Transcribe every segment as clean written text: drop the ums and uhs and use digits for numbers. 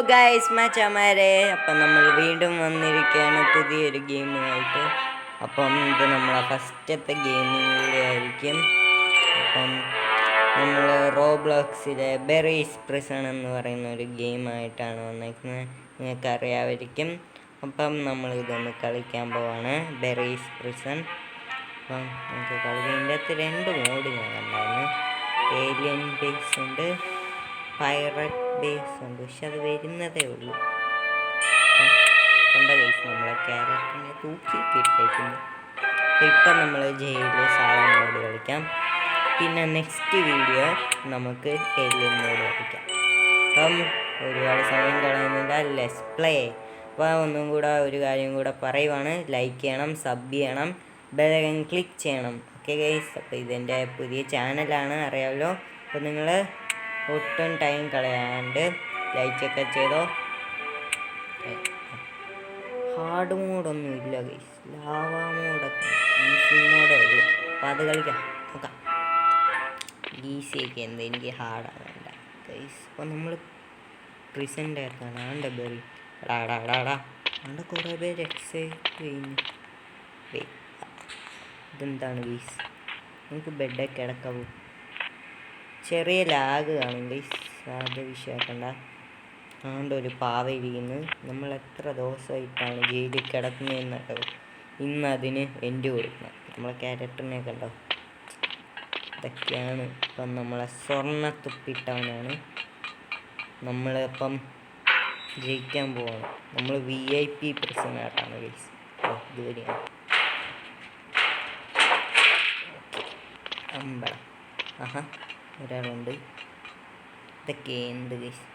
Guys മച്ചാമാരെ, അപ്പം നമ്മൾ വീണ്ടും വന്നിരിക്കുകയാണ് പുതിയൊരു ഗെയിമുമായിട്ട്. അപ്പം ഇത് നമ്മളെ ഫസ്റ്റത്തെ ഗെയിമിംഗ് വീഡിയോ ആയിരിക്കും. അപ്പം നമ്മൾ റോബ്ലോക്സിലെ ബെറീസ് പ്രിസൺ എന്ന് പറയുന്ന ഒരു ഗെയിമായിട്ടാണ് വന്നേക്കുന്നത്. നിങ്ങൾക്ക് അറിയാമായിരിക്കും. അപ്പം നമ്മൾ ഇതൊന്ന് കളിക്കാൻ പോവാണ്, ബെറീസ് പ്രിസൺ. അപ്പം നമുക്ക് കളിക്കാൻ ഇതിൻ്റെ അകത്ത് 2 മോഡ് ഞാൻ കണ്ടായിരുന്നു. ഏലിയൻ ബേസ് ഉണ്ട്, പൈററ്റ് ബേസ് ഉണ്ട്. പക്ഷെ അത് വരുന്നതേ ഉള്ളൂ. കണ്ട ബേസ് നമ്മളെ ക്യാരക്ടറിനെ തൂക്കിയിട്ടേക്കുന്നു. ഇപ്പം നമ്മൾ ജയിലിൽ സാധാരണ മോഡ് കളിക്കാം. പിന്നെ നെക്സ്റ്റ് വീഡിയോ നമുക്ക് ഏലിയൻ മോഡ് കളിക്കാം. അപ്പം ഒരുപാട് സമയം കളയുന്നില്ല, ലെറ്റ്സ് പ്ലേ. അപ്പോൾ ഒന്നും കൂടെ ഒരു കാര്യം കൂടെ പറയുവാണ്, ലൈക്ക് ചെയ്യണം, സബ് ചെയ്യണം, ബെൽ ക്ലിക്ക് ചെയ്യണം. ഓക്കെ ഗൈസ്, അപ്പോൾ ഇതെൻ്റെ പുതിയ ചാനലാണ്, അറിയാമല്ലോ. അപ്പോൾ നിങ്ങൾ ഒട്ടും ടൈം കളയാണ്ട് ലൈക്കൊക്കെ ചെയ്തോ. ഹാർഡ് മോഡൊന്നും ഇല്ല ഗൈസ്, ലാവ മോഡൊക്കെ ഈസി മോഡേ ഉള്ളൂ. അപ്പോൾ അത് കളിക്കാം, നോക്കാം. ഈസിയൊക്കെ എന്താ, എനിക്ക് ഹാർഡാണ് വേണ്ട ഗൈസ്. അപ്പോൾ നമ്മൾ പ്രിസൻ്റെ അകത്താണ്. ആണ്ട് ബെറി എടാ ആണ്ട് കുറേ പേര് എക്സൈറ്റ് കഴിഞ്ഞു. ഇതെന്താണ് ഗൈസ്, നമുക്ക് ബെഡൊക്കെ കിടക്കാവൂ. ചെറിയ ലാഗ് കാണും ഗൈസ്, അത് വിഷയമാക്കണ്ട. അതുകൊണ്ട് ഒരു പാവ ഇരിക്കുന്നു. നമ്മൾ എത്ര ദിവസമായിട്ടാണ് ജയിലിൽ കിടക്കുന്നതെന്നൊക്കെ. ഇന്ന് അതിന് എൻഡ് കൊടുക്കണം. നമ്മളെ ക്യാരക്ടറിനെ കണ്ടോ, ഇതൊക്കെയാണ്. ഇപ്പം നമ്മളെ സ്വർണ്ണത്തുപ്പിട്ടവനാണ്. നമ്മളിപ്പം ജയിക്കാൻ പോവാണ്. നമ്മൾ VIP പ്രിസണറാണ് ഗൈസ്. ഇതുവരെയാണ് അമ്പട. ആഹാ, ഒരാളുണ്ട്. ഇതൊക്കെ എന്ത് ഗൈസ്,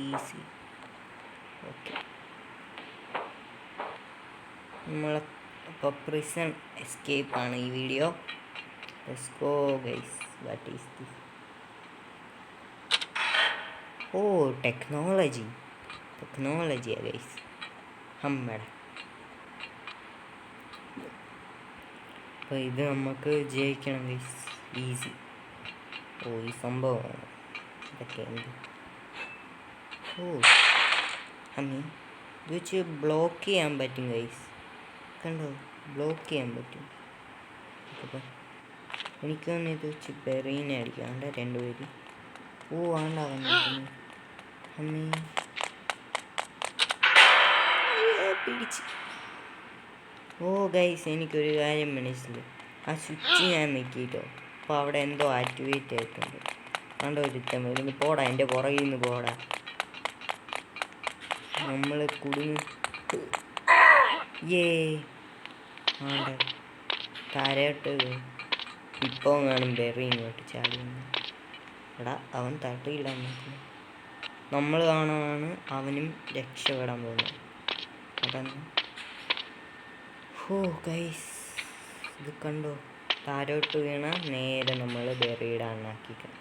ഈസി. ഓക്കെ, നമ്മളെ ഇപ്പോൾ പ്രിസൺ എസ്കേപ്പാണ് ഈ video. Let's go guys. What is this? ഓ, ടെക്നോളജിയാ ഗൈസ്. അമ്മട. അപ്പോൾ ഇത് നമുക്ക് ജയിക്കണം ഗൈസ്, ഈസി. ഓ, ഈ സംഭവമാണ് ഇതൊക്കെ എന്ത്? ഓ അമ്മീ, ഇത് വെച്ച് ബ്ലോക്ക് ചെയ്യാൻ പറ്റും ഗൈസ്. കണ്ടോ, ബ്ലോക്ക് ചെയ്യാൻ പറ്റും. അപ്പോൾ എനിക്കൊന്ന് ഇത് വെച്ച് ബെറീനെ അടിക്കാം. ആണ്ട 2 പേര്. ഓ ആണ്ടാ വന്നിരിക്കുന്നു. അമ്മീ പിടിച്ച്. ഓ ഗൈസ്, എനിക്കൊരു കാര്യം മനസ്സിലായി. ആ സ്വിച്ച് ഞാൻ നിൽക്കിട്ടോ. അപ്പോൾ അവിടെ എന്തോ ആക്ടിവേറ്റ് ആയിട്ടുണ്ട്. കണ്ടോ, ഒരുത്തം വരുന്നു. പോടാ, എൻ്റെ പുറകിൽ നിന്ന് പോടാ. നമ്മൾ കുടുങ്ങി. ആണ്ട താരോട്ട് ഇപ്പോൾ കാണും ബെറി ഇങ്ങോട്ട് ചാടി. എടാ, അവൻ തട്ടിയില്ല. നമ്മൾ കാണാനാണ് അവനും രക്ഷപ്പെടാൻ പോകുന്നത്. അതാണ്. ഓ ഗൈസ്, ഇത് കണ്ടോ, താരോട്ട് വീണ നേരെ നമ്മൾ ബെറിയുടെ അണ്ണാക്കിക്കണം.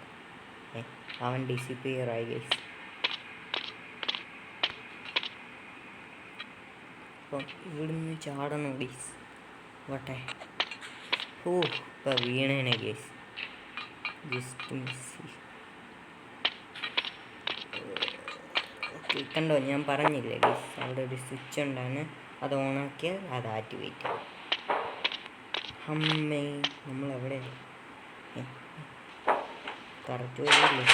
അവൻ ഡിസിപ്പിയർ ആയി ഗൈസ്. അപ്പം ഇവിടുന്ന് ചാടണം ഗൈസ്. വട്ടെ. ഓ, ഇപ്പം വീണേനെ ഗൈസ്, ജസ്റ്റ് മിസ്. ഓക്കെ, കണ്ടോ, ഞാൻ പറഞ്ഞില്ലേ ഗൈസ്, അവിടെ ഒരു സ്വിച്ച് ഉണ്ടാണ്. അത് ഓണാക്കിയാൽ അത് ആക്ടിവേറ്റ് ആവും. അമ്മേ, നമ്മളെവിടെ? കറക്റ്റ് വരില്ലേ?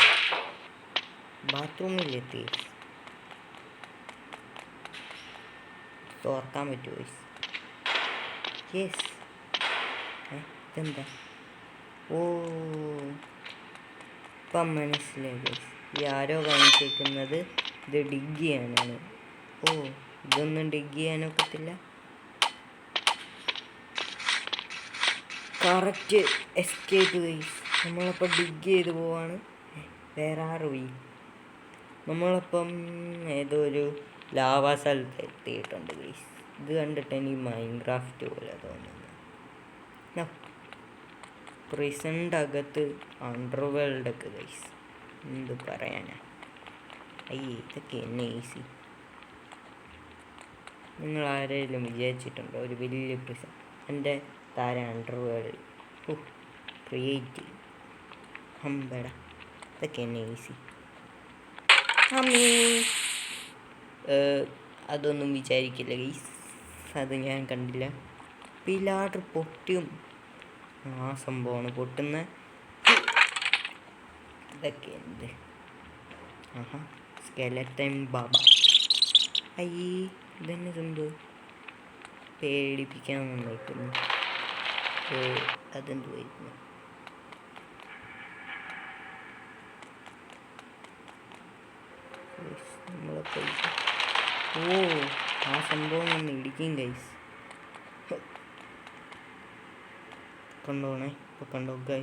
ബാത്റൂമിലെത്തി. തുറക്കാൻ പറ്റുമോ? യെസ്. ഇതെന്താ? ഓ, ഇപ്പം മനസ്സിലായി. ഈ ആരോ കാണിച്ചേക്കുന്നത് ഇത് ഡിഗ് ചെയ്യാനാണ്. ഓ, ഇതൊന്നും ഡിഗ് ചെയ്യാനൊക്കത്തില്ല. Correct escape guys. നമ്മളപ്പോൾ ഡിഗ് ചെയ്ത് പോവാണ്. വേറെ ആറുപോയി. നമ്മളപ്പം ഏതോ ഒരു ലാവാ സ്ഥലത്ത് എത്തിയിട്ടുണ്ട് ഗൈസ്. ഇത് കണ്ടിട്ട് എനിക്ക് മൈൻക്രാഫ്റ്റ് പോലെ തോന്നുന്നു. പ്രിസൻ്റെ അകത്ത് അണ്ടർവേൾഡൊക്കെ ഗൈസ്, എന്ത് പറയാനാ. ഇതൊക്കെ എന്നെ ഈസി. നിങ്ങൾ ആരെങ്കിലും വിചാരിച്ചിട്ടുണ്ടോ ഒരു വലിയ പ്രിസൺ? എൻ്റെ താരം അണ്ടർവേൾഡ്. ക്രിയേറ്റീവ്. അമ്പട, ഇതൊക്കെ എന്നെ ഈസി. അമ്മേ അതൊന്നും വിചാരിക്കില്ല ഗൈസ്, അത് ഞാൻ കണ്ടില്ല. പിലാഡർ പൊട്ടും, ആ സംഭവമാണ് പൊട്ടുന്ന. ഇതൊക്കെ എന്ത്? ആഹാ, സ്കെലറ്റൻ ബാബ. അയ്യേ, ഇതന്നെ സംഭവം, പേടിപ്പിക്കാൻ വന്നേക്കുന്നു. അതെന്തുവായിരുന്നു? നമ്മളെ പൈസ. ഓ, ആ സംഭവം ഒന്ന് ഇടിക്കും ഗൈസ്. കണ്ടോണേ, ഇപ്പൊ കണ്ടോ ഗൈ.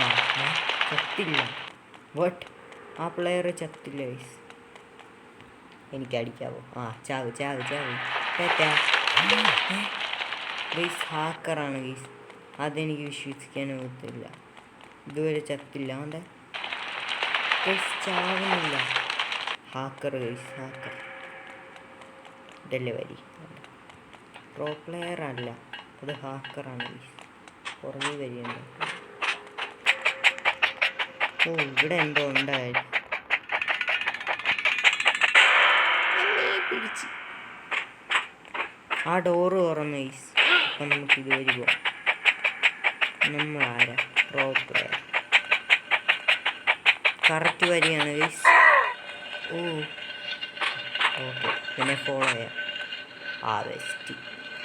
ആ ചത്തില്ല. വാട്ട്? ആ പ്ലെയർ ചത്തില്ല ഗൈസ്. എനിക്ക് അടിക്കാവോ? ആ ചാവ് ചാവ് ചാവ്. ഗൈസ് ഹാക്കറാണ് ഗൈസ്, അതെനിക്ക് വിശ്വസിക്കാൻ പറ്റില്ല. ഇതുവരെ ചത്തില്ല. അവൻ്റെ ഗൈസ് ചാവുന്നില്ല. Hacker guys, hacker. ഇതല്ലേ വരി, പ്രോ പ്ലെയർ അല്ല, അത് ഹാക്കറാണ് ഗൈസ്. പുറകെ വരിയുണ്ട്. ഓ, ഇവിടെ എന്തോ ഉണ്ടായിരുന്നു. പിടിച്ച് ആ ഡോറ് തുറന്നു ഗൈസ്. അപ്പം നമുക്ക് ഇതുവഴി പോകാം. നമ്മളാരാ? Pro player. കറക്റ്റ് വരികയാണ് ഗൈസ്. ഓ ഓക്കെ, പിന്നെ ഫോളോ ചെയ്യാം. ആ വെസ്റ്റ്,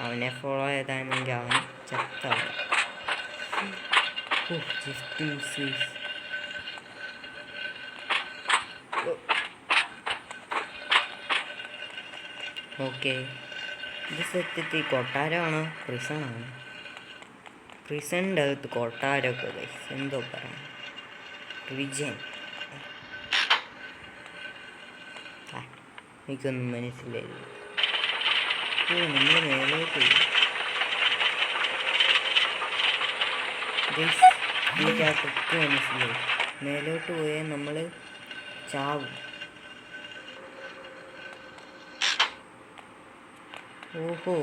അവനെ ഫോളോ ചെയ്താണെങ്കിൽ അവൻ ചത്താണ്. ഓ, ജസ്റ്റ് മിസ് ഗൈസ്. ഓക്കെ, ഇത് സത്യത്തിൽ കൊട്ടാരമാണോ പ്രിസണാണോ? പ്രിസണിൻ്റെ അകത്ത് കൊട്ടാരമൊക്കെ ഗൈസ്, എന്തോ പറയാം. റിജൻ, എനിക്കൊന്നും മനസ്സിലായില്ല. ഓ, നമ്മൾ മേലോട്ട് പോയി ഗൈസ്. എനിക്ക് ആ ട്രിക്ക് മനസ്സിലായി. മേലോട്ട് പോയാൽ നമ്മൾ ചാവും. ഓഹോ,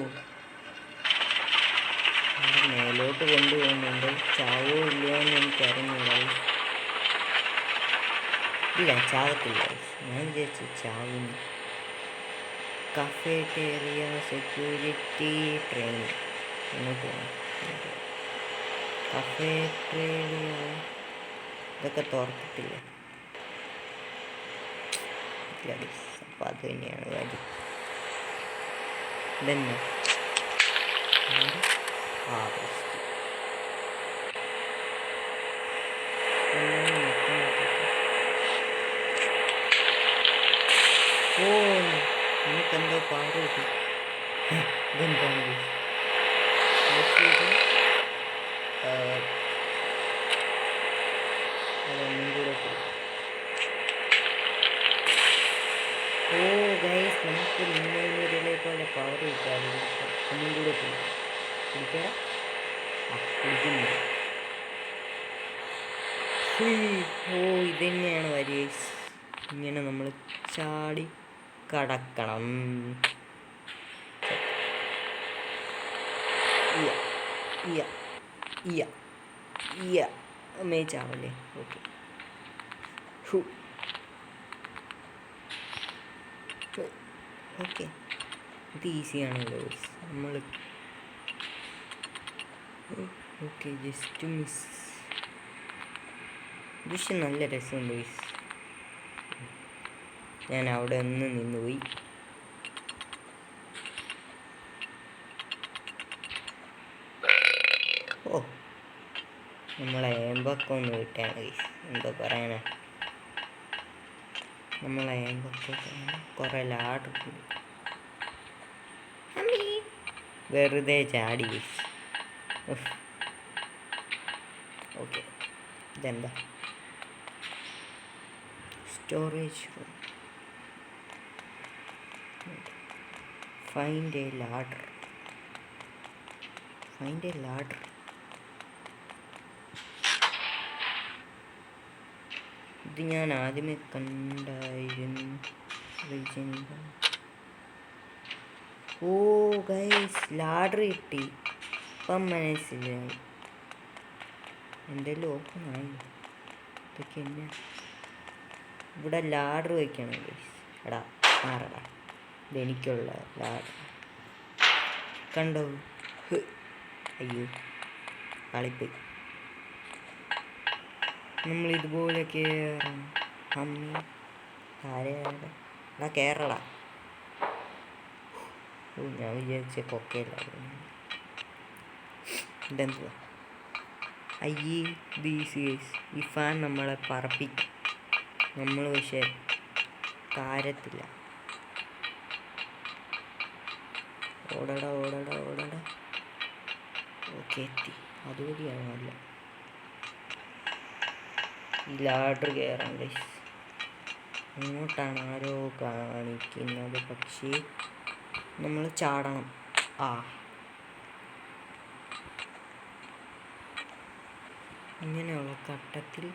മേലോട്ട് കൊണ്ടുപോകുന്നുണ്ട്. ചാവോ ഇല്ലയോ എന്ന് എനിക്കറിഞ്ഞൂടാ. ഇല്ല, ചാവത്തില്ല. ഞാൻ വിചാരിച്ചു ചാവുന്നു. കഫേറ്റേറിയ, സെക്യൂരിറ്റി, ട്രെയിനിങ്. ഇങ്ങോട്ട് പോകണം. കഫേറ്റേറിയ ഇതൊക്കെ തുറക്കത്തില്ല. അപ്പം അത് തന്നെയാണ് കാര്യം. ഇതന്നെ ആ ബെസ്റ്റ്. ഓ, നമുക്കെന്തോ പവർ കിട്ടി. ഇതെന്താണ്? അതൊന്നും കൂടെ പോയി. ഓ ഗൈസ്, നമുക്ക് മുന്നേ പോലെ പവർ കിട്ടാതെ ഒന്നും കൂടെ പോയി. കുടിക്കടാ. ആ കുടിക്കുന്നില്ല. ഓ, ഇത് തന്നെയാണ് വരി. ഇങ്ങനെ നമ്മൾ ചാടി കടക്കണം. മേച്ചാവല്ലേ? ഓക്കെ. ഓക്കെ, ഇത് ഈസിയാണല്ലോ നമ്മൾ. Okay, just miss. പക്ഷെ നല്ല രസമുണ്ട് ഗൈസ്. ഞാൻ അവിടെ ഒന്ന് നിന്നുപോയി. ഓ, നമ്മളെ ഏമ്പൊക്കെ ഒന്ന് വിട്ടാണ് ഗൈസ്. എന്തോ പറയാനാ, നമ്മളെ ഏമ്പൊക്കെ കുറേ ലാഡുണ്ട്. വെറുതെ ചാടി ഗൈസ്. ഓക്കെ, ഇതെന്താ? Storage room. Find A ladder. Find A ladder. ഇത് ഞാൻ ആദ്യമേ കണ്ടായിരുന്നു. ഓ ഗൈസ്, ലാഡർ കിട്ടി. ഇപ്പം മനസ്സിലായി. എന്തെങ്കിലും ഓപ്പൺ ആയി. ഇതൊക്കെ എന്നാ? ഇവിടെ ലാഡർ വയ്ക്കണം ഗൈസ്. എടാ മാറടാ, ഇതെനിക്കുള്ള ലാഡർ കണ്ടോ? അയ്യോ കളിപ്പോയി. നമ്മളിതുപോലെ കയറാം. അമ്മ ആരെയാടെ എടാ കയറടാ. ഞാൻ വിചാരിച്ച കൊക്കയിലായിരുന്നു. ഇതെന്തുവാ? അയ്യേ ദീസ് ഗൈസ്, ഈ ഫാൻ നമ്മളെ പറപ്പിക്കും. നമ്മൾ പക്ഷേ കാര്യത്തില്ല. ഓടടാ ഓടടാ ഓടടാ. ഓക്കെ എത്തി. അതുവഴിയാണ് നല്ല ഈ ലാഡർ കയറാം ഗൈസ്. ഇങ്ങോട്ടാണ് ആരോ കാണിക്കുന്നത്, പക്ഷേ നമ്മൾ ചാടണം. ഇങ്ങനെയുള്ള ഘട്ടത്തിൽ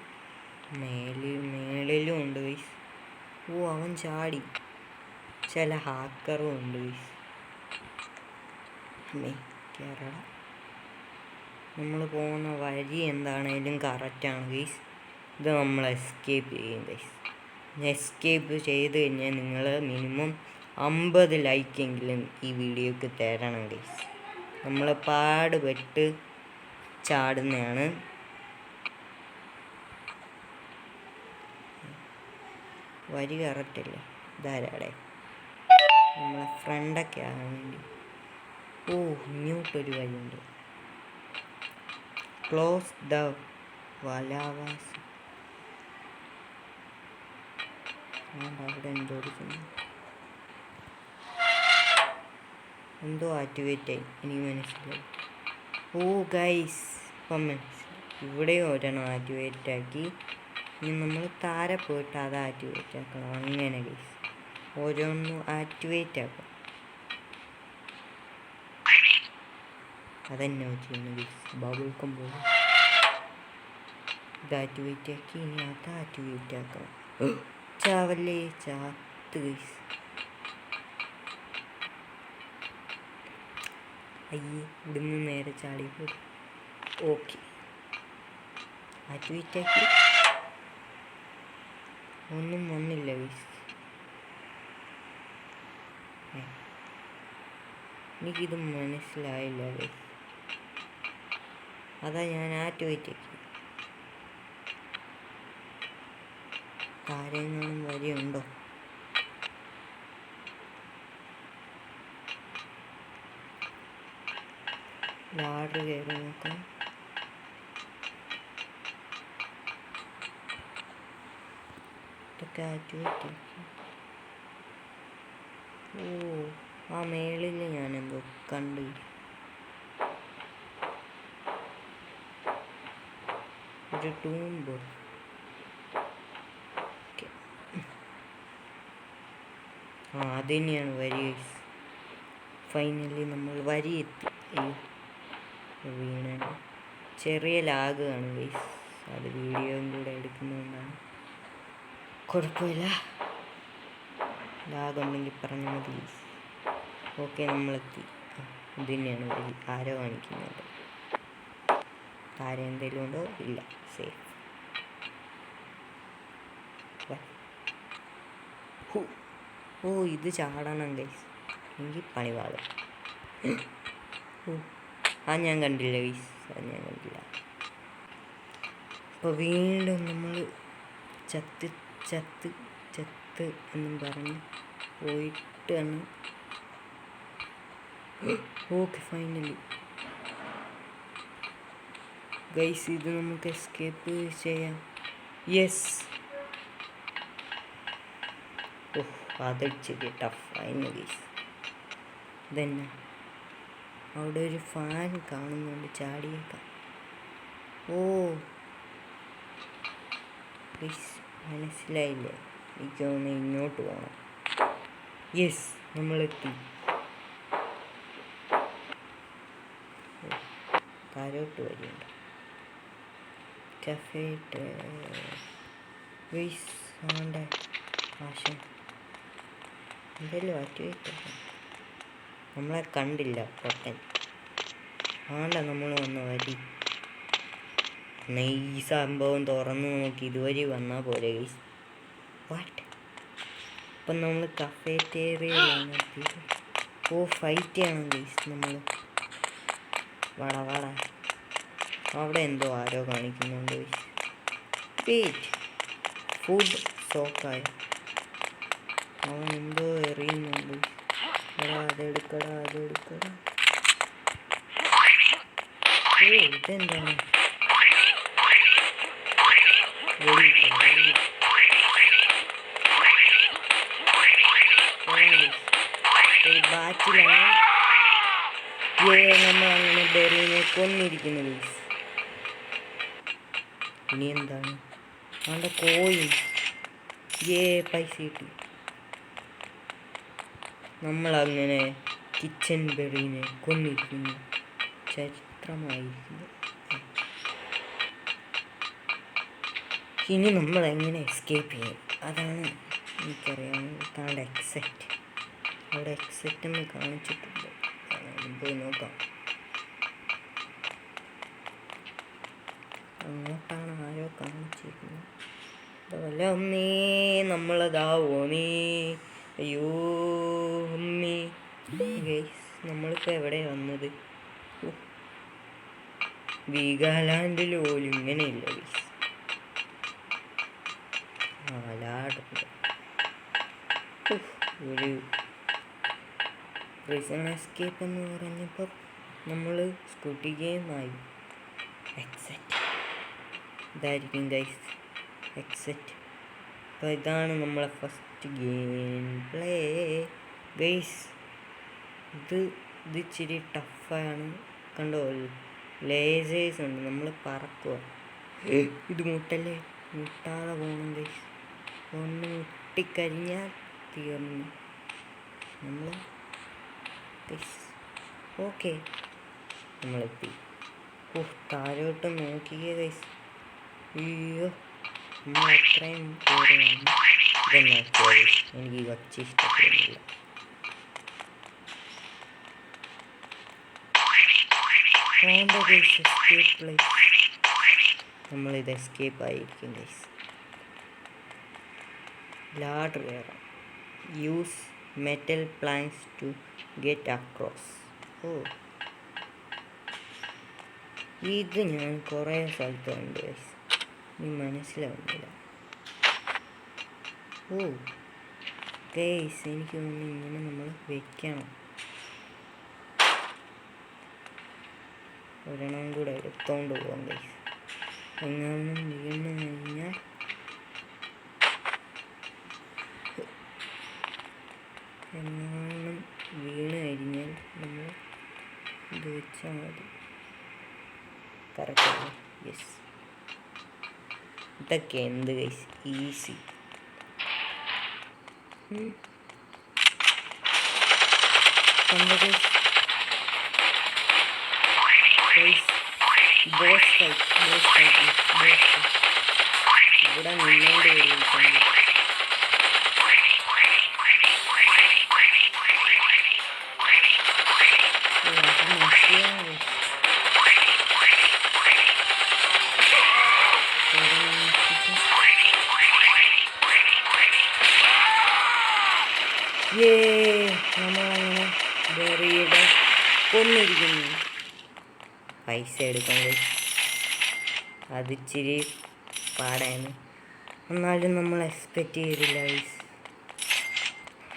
മേളിലും ഉണ്ട് ഗൈസ്. അവൻ ചാടി. ചില ഹാക്കറും ഉണ്ട് ഗൈസ്. കേരള നമ്മൾ പോകുന്ന വഴി എന്താണേലും കറക്റ്റാണ് ഗൈസ്. ഇത് നമ്മൾ എസ്കേപ്പ് ചെയ്യും ഗൈസ്. എസ്കേപ്പ് ചെയ്ത് കഴിഞ്ഞാൽ നിങ്ങൾ മിനിമം 50 ലൈക്കെങ്കിലും ഈ വീഡിയോക്ക് തരണം ഗൈസ്. നമ്മൾ പാടുപെട്ട് ചാടുന്നതാണ്. വരി കറക്റ്റല്ലേ? ഇതാരാടെ? നമ്മളെ ഫ്രണ്ടൊക്കെ ആകാൻ വേണ്ടി. ഇങ്ങോട്ടൊരു വഴിയുണ്ട്. Close the valves. അവിടെ എന്തോ ആക്ടിവേറ്റ് ആയി. എനിക്ക് മനസ്സിലായി. ഗൈസ് ഇപ്പം മനസ്സിലായി. ഇവിടെയും ഒരെണ്ണം ആക്ടിവേറ്റ് ആക്കി. ഇനി നമ്മൾ താരെ പോയിട്ട് അത് ആക്ടിവേറ്റ് ആക്കണം. അങ്ങനെ ഗൈസ് ഓരോന്നും ആക്ടിവേറ്റ് ആക്കണം. അതെന്നെ ചെയ്യുന്നു ഗൈസ്. ബബിൾ കൊമ്പോ ഇത് ആക്ടിവേറ്റ് ആക്കി. ഇനി അത് ആക്ടിവേറ്റ് ആക്കണം. ചാവല്ലേ, ചാത്ത് ഗൈസ്. അയ്യേ ഇവിടുന്ന് നേരെ ചാടിപ്പോയി. ഓക്കെ ആക്ടിവേറ്റ് ആക്കി. ഒന്നും വന്നില്ല ഗൈസ്. എനിക്കിത് മനസ്സിലായില്ല ഗൈസ്. അതാ ഞാൻ ആക്ടിവേറ്റ് ആക്കി. താരങ്ങളും വരെയുണ്ടോ? ലാഡർ കയറി നോക്കാം. ഇതൊക്കെ ആക്ടിവേറ്റ് ആക്കി. ആ മേളിൽ ഞാനെന്തോ കണ്ടു. ഒരു ടൂമ്പ്. അത് തന്നെയാണ് വരി. ഫൈനലി നമ്മൾ വരി എത്തി. വീണ ചെറിയ ലാഗ് ആണ് ഗൈസ്. അത് വീഡിയോയും കൂടെ എടുക്കുന്നതുകൊണ്ടാണ്. കുഴപ്പമില്ല, ലാഗ് ഉണ്ടെങ്കിൽ പറഞ്ഞാൽ മതി. ഓക്കെ നമ്മളെത്തി. ഇത് തന്നെയാണ് വരി. ആരോ കാണിക്കുന്നത്. താര എന്തെങ്കിലും ഉണ്ടോ? ഇല്ല, സേഫ്. ഇത് ചാടണം ഗൈസ്. എനിക്ക് പണിപാടും. ഞാൻ കണ്ടില്ല ഗൈസ്. ഞാൻ കണ്ടില്ല. അപ്പോൾ വീണ്ടും നമ്മൾ ചത്ത് ചത്ത് ചത്ത് എന്നും പറഞ്ഞ് പോയിട്ടാണ്. ഓക്കെ ഫൈനലി ഗൈസ്, ഇത് നമുക്ക് എസ്കേപ്പ് ചെയ്യാം. യെസ്. അതിച്ചിരി ടഫായിരുന്നു ഗൈസ്. ഇതന്നെ അവിടെ ഒരു ഫാൻ കാണുന്നുണ്ട്. ചാടിയേക്കാം. ഗൈസ് മനസ്സിലായില്ലേ? എനിക്ക് തോന്നുന്നു ഇങ്ങോട്ട് പോകണം. യെസ് നമ്മളെത്തി. താരോട്ട് വഴിയുണ്ട്. കഫേ ഗൈസ് ആണ്ടെ ആശം എന്തെങ്കിലും ആക്ടിവേറ്റ് നമ്മളെ കണ്ടില്ല പൊട്ടൻ. നമ്മൾ വന്ന വരി. ഈ സംഭവം തുറന്ന് നോക്കി ഇതുവഴി വന്നാൽ പോലെ ഗൈസ്. വാട്ട്? അപ്പം നമ്മൾ കഫേറ്റേറിയയിലാണ് എത്തിയത്. ഓ, ഫൈറ്റ് ചെയ്യണം ഗൈസ് നമ്മൾ. വാടാ വാടാ. അവിടെ എന്തോ ആരോ കാണിക്കുന്നുണ്ട് ഗൈസ്. വെയിറ്റ്, ഫുഡ് സ്റ്റോക്കായ അവൻ എന്തോ എറിയുന്നുണ്ട്. എടാ അതെടുക്കടാ, അതെടുക്കടാ. ഓ, ഇതെന്താണ്? ഒരു ബാറ്റിലാണ് നമ്മൾ അങ്ങനെ ബെറീനെ കൊന്നിരിക്കുന്നത്. ഇനി എന്താണ്? അവൻ്റെ കോയിൻ. പൈസ കിട്ടി. നമ്മളങ്ങനെ കിച്ചൻ ബെറീനെ കൊന്നിരിക്കുന്നു. ചരിത്രമായിരിക്കുന്നു. ഇനി നമ്മൾ എങ്ങനെ എസ്കേപ്പ് ചെയ്യും? അതാണ് എനിക്കറിയാവുന്നത്. താണ്ട് എക്സെറ്റ്, അവിടെ എക്സെറ്റ് എന്ന് കാണിച്ചിട്ടുണ്ട്. പോയി നോക്കാം. അങ്ങോട്ടാണ് ആരോ കാണിച്ചിരിക്കുന്നത്. അതല്ല ഒന്നേ നമ്മളതാവോ നീ. അയ്യോ അമ്മേ ഗൈസ്, നമ്മളിപ്പോൾ എവിടെ വന്നത്? വീഗാലാൻഡിൽ പോലും ഇങ്ങനെയില്ല ഗൈസ്. ഒരു പ്രിസൺ എസ്കേപ്പ് എന്ന് പറഞ്ഞപ്പോൾ നമ്മൾ സ്കൂട്ടി ഗെയിമായി. എക്സെറ്റ് ഇതായിരിക്കും ഗൈസ്, എക്സെറ്റ്. അപ്പോൾ ഇതാണ് നമ്മളെ ഫസ്റ്റ് ഗെയിം പ്ലേ ഗൈസ്. ഇത് ഇച്ചിരി ടഫാണ്. കണ്ടോ, ലേസേഴ്സ് ഉണ്ട്. നമ്മൾ പറക്കുക. ഇത് മുട്ടല്ലേ, മുട്ടാതെ പോകണം ഗൈസ്. ഒന്ന് മുട്ടിക്കഴിഞ്ഞാൽ തീർന്നു നമ്മൾ. ഓക്കെ, നമ്മളെത്തി. താഴോട്ട് നോക്കിയേ ഗൈസ്. അയ്യോ, നമ്മൾ അത്രയും പേരാണ്. ഇതെന്നാ ഗൈസ്, എനിക്ക് വച്ച് ഇഷ്ടപ്പെടുന്നില്ല. നമ്മളിത് എസ്കേപ്പ് ആയിരിക്കും ഗൈസ്. ലാഡർ കയറാം. Use metal planks to get across. ഓ, ഇത് ഞാൻ കുറേ സ്ഥലത്ത് കണ്ടു ഗൈസ്, ഇനി മനസ്സിലാവുന്നില്ല. ഓ ഗൈസ്, എനിക്ക് തോന്നുന്നു ഇങ്ങനെ നമ്മൾ വെക്കണം. ഒരെണ്ണം കൂടെ എടുത്തോണ്ട് പോകാം ഗൈസ്. എങ്ങാനും വീണ് കഴിഞ്ഞാൽ നമ്മൾ ഇത് വെച്ചാൽ മതി. കറക്റ്റ്. യെസ്, ഇതൊക്കെ എന്ത് ഗൈസ്, ഈസി. ഇവിടെ നിന്നോണ്ട് വരും. നമ്മളങ്ങനെ ബെറിയുടെ കൊന്നിരിക്കുന്നു. പൈസ എടുക്കാൻ അതിച്ചിരി പാടാണ്, എന്നാലും നമ്മൾ എക്സ്പെക്റ്റ് ചെയ്തില്ല ഗൈസ്.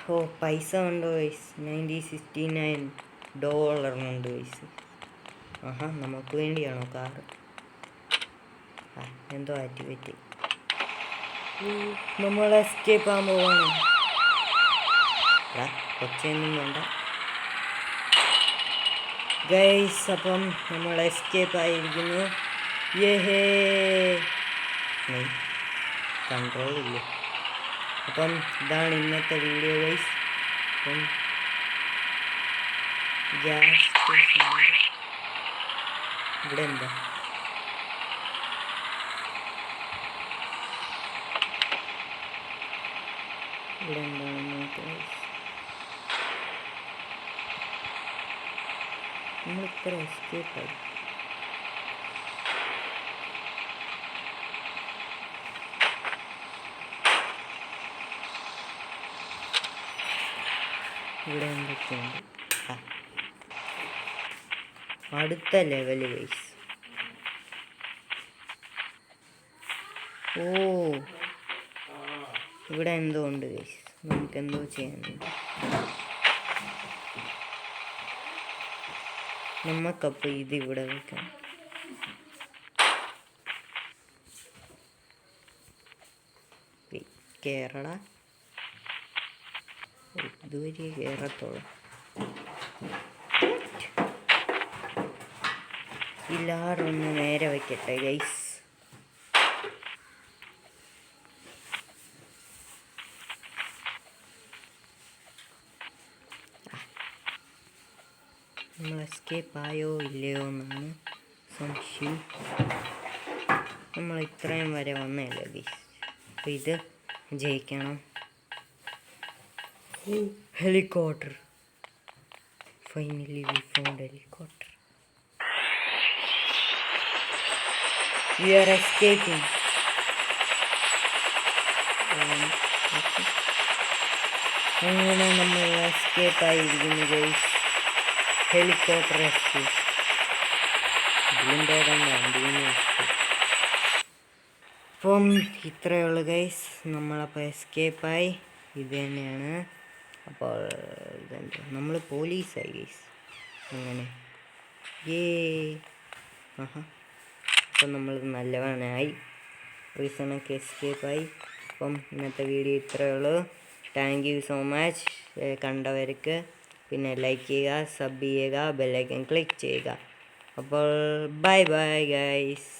ഓ, പൈസ ഉണ്ടോ ഗൈസ്? $9069 ഗൈസ്. ആഹാ, നമുക്ക് വേണ്ടിയാണോ കാറ്? എന്തോ ആക്ടിവേറ്റ്. നമ്മൾ എസ്കേപ്പ് ആകാൻ പോവാണ്. ഒച്ചയൊന്നും വേണ്ട ഗൈസ്. അപ്പം നമ്മൾ എസ്കേപ്പ് ആയിരിക്കുന്നു. കൺട്രോൾ ഇല്ല. അപ്പം ഇതാണ് ഇന്നത്തെ വീഡിയോ ഗൈസ്. അപ്പം ഗ്യാസ് സ്റ്റേഷൻ ഇവിടെ എന്താ? ഇവിടെ എന്താണെന്ന് നോക്കാം. നമ്മളിത്ര എസ്കേപ്പായി. ഇവിടെ എന്തൊക്കെയുണ്ട്? അടുത്ത ലെവല് ഗൈസ്. ഓ, ഇവിടെ എന്തോ ഉണ്ട് ഗൈസ്. നമുക്കെന്തോ ചെയ്യാനുണ്ട്. നമുക്കപ്പോൾ ഇതിവിടെ വെക്കാം. കേരള ഇതുവരെ കേരളത്തോളം ഇല്ലാറൊന്ന് നേരെ വയ്ക്കട്ടെ ഗൈസ്. നമ്മൾ എസ്കേപ്പ് ആയോ ഇല്ലയോ എന്നാണ് സംശയം. നമ്മൾ ഇത്രയും വരെ വന്നതല്ലേ ഗൈസ്. അപ്പോൾ ഇത് ജയിക്കണം. Helicopter. Finally we found helicopter. We are escaping. അങ്ങനെ നമ്മൾ എസ്കേപ്പ് ആയിരിക്കുന്നു ഗൈസ്. Helicopter escape. ഇതിൻ്റെ വണ്ടിന്ന് എസ്കേപ്പ്. അപ്പം ഇത്രയേ ഉള്ളൂ ഗൈസ്. നമ്മളപ്പോൾ എസ്കേപ്പായി. ഇത് തന്നെയാണ്. അപ്പോൾ ഇതെന്താ, നമ്മൾ പോലീസായി ഗൈസ്. അങ്ങനെ അപ്പം നമ്മൾ നല്ലവനായി. റീസണൊക്കെ എസ്കേപ്പായി. അപ്പം ഇന്നത്തെ വീഡിയോ ഇത്രയേ ഉള്ളൂ. താങ്ക് യു സോ മച്ച് കണ്ടവർക്ക്. പിന്നെ ലൈക്ക് ചെയ്യുക, സബ് ചെയ്യുക, ബെല്ലൈക്കൻ ക്ലിക്ക് ചെയ്യുക. അപ്പോൾ ബൈ ബൈ ഗൈസ്.